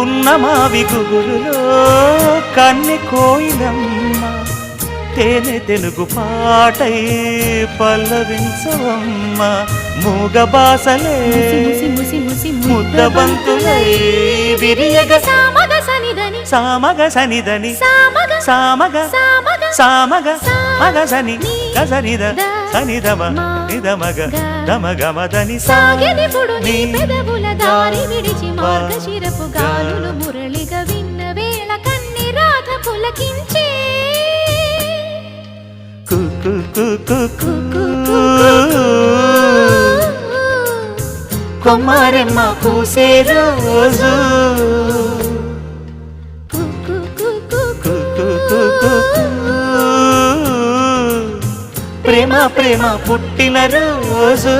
పున్నమావి గుగురులో కన్నె కోయిలమ్మ తేనె తెలుగు పాటై పల్లవించవమ్మ మూగ బాసలే ముద్ద బంతులై విరియగ సామగ సనిదని సామగ సామగ మగసని గసనిద సనిదమ నిదమగ దమగమదని సాగినిపుడు నీ పెదవుల దారి విడిచి మార్గశిరపు గాలులు మురళిగా విన్న వేళ కన్ని రాధ పులకించే కొమ్మారెమ్మ పూసే రోజు ప్రేమ ప్రేమ పుట్టిన రోజు